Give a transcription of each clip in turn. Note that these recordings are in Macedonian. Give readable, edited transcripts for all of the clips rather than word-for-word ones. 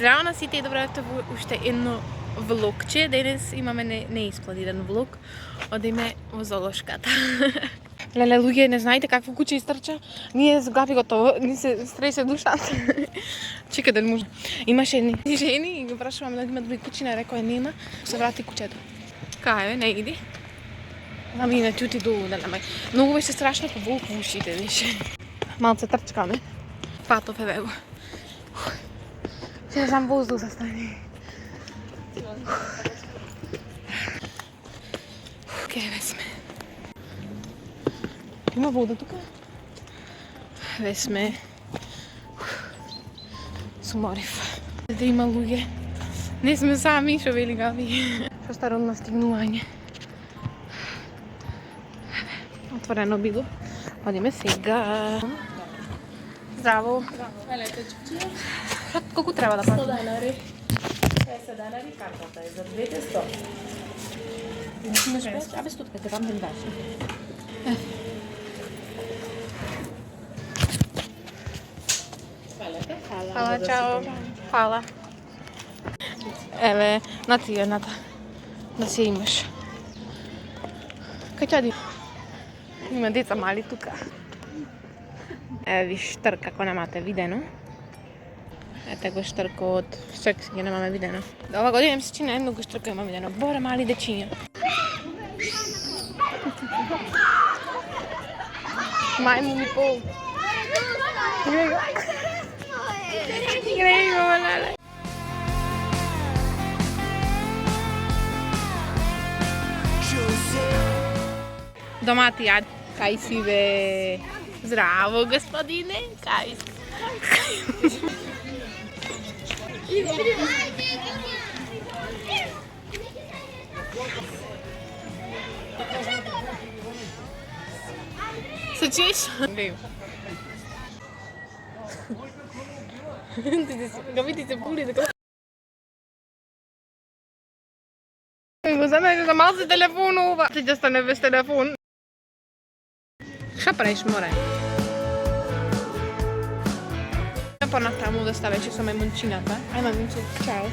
Здраво на сите и добравте во уште едно влогче. Денес имаме неиспланиран влог. Одиме во зоолошката. Леле, луѓе, не знаете какво куче истрча? Ние згаби готово, ни се стресе душата. Чека да може. Имаше едни жени и го прашуваме дали има други кучиња, рекоа нема. Се врати кучето. Кај не иди. Ами не чути долу, да нема. Многу беше страшно по волк во ушите, више. Малце трчкаме. Патов е бего. Се знам воздух за стани. Кеве сме. Има вода тука? Ве сме. Суморив. Да има луѓе. Не сме сами, шо вели Габи. Шо старо настигнување. Отворено било. Одиме сега. Здраво. Колку треба да платим? 100 денари. 50 денари картата е за 200. Абе стутка, те вам не даш. Хвала, чао. Хвала. Еве, на ти едната. Да си имаш. Кај чади? Има деца мали тука. Еве виж штрк, ако немате видено. Ете го штркот, секси ги немаме видено. Ова година ми се чини најмногу штрка има видено. Боре мали дечиња. Мајмун и пол. Глеј го. Глеј го, леле. Домати, ја. Кај си бе? Здраво, господине. Кај си? Се чуеш? Габи ти се пули така. Го знаме за малце телефонува. Ти ќе стане без телефон. Šta praviš, more? Понатаму да ставеше со мајмунчината. Ај, мајмунче, чао.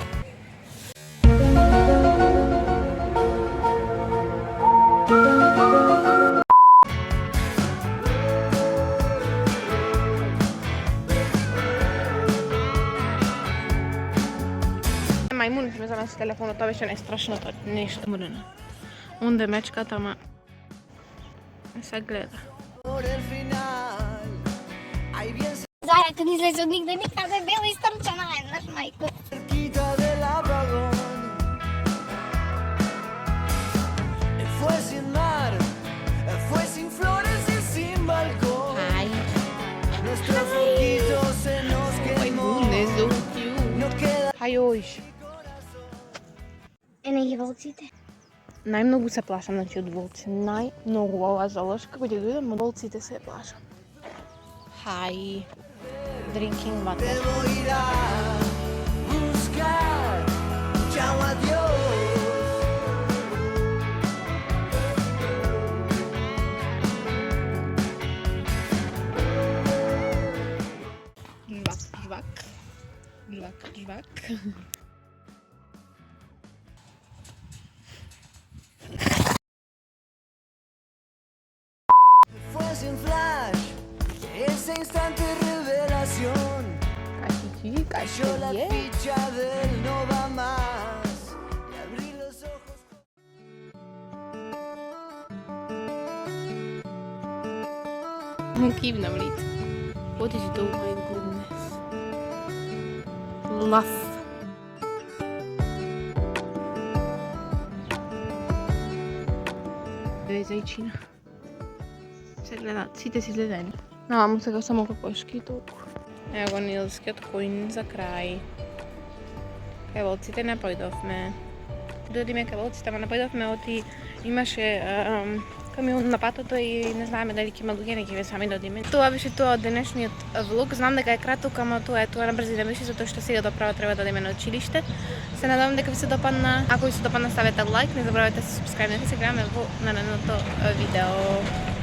Мајмунът ме занесе телефонот, тоа беше најстрашното нешто. Онде мечката, ама не се гледа. Зајата ни излезе од нигде, никаде бела истрчана еднаш, мајко. Хај оиш. Не ги волците. Најмногу се плашам, значи, од волци. Најмногу ова зоолошка, кој ќе дојдем, од волците се плашам. Хај. Drinking water. Žvak, žvak, žvak, žvak. Ese instante revelación cayó la ficha del no va más y abrí los ojos. Keep them lit. What did you do? My goodness. Love. Зайчина. Се гледат, сите си изгледани. Мамо сега само кокошки и толку. Ево го нилскиот коин за крај. Кај волците не појдовме. Додиме кај волците, ама не појдовме, оти имаше камион на патото и не знаеме дали ќе има луѓе, не ќе сами додиме. Тоа беше тоа од денешниот влог. Знам дека е краток, ама тоа на брзина беше, затоа што сега доправо треба да одиме на училиште. Се надевам дека ви се допадна. Ако ви се допадна, ставете лайк, не забравяйте да се субскрајбнете, се гледаме во наредното видео.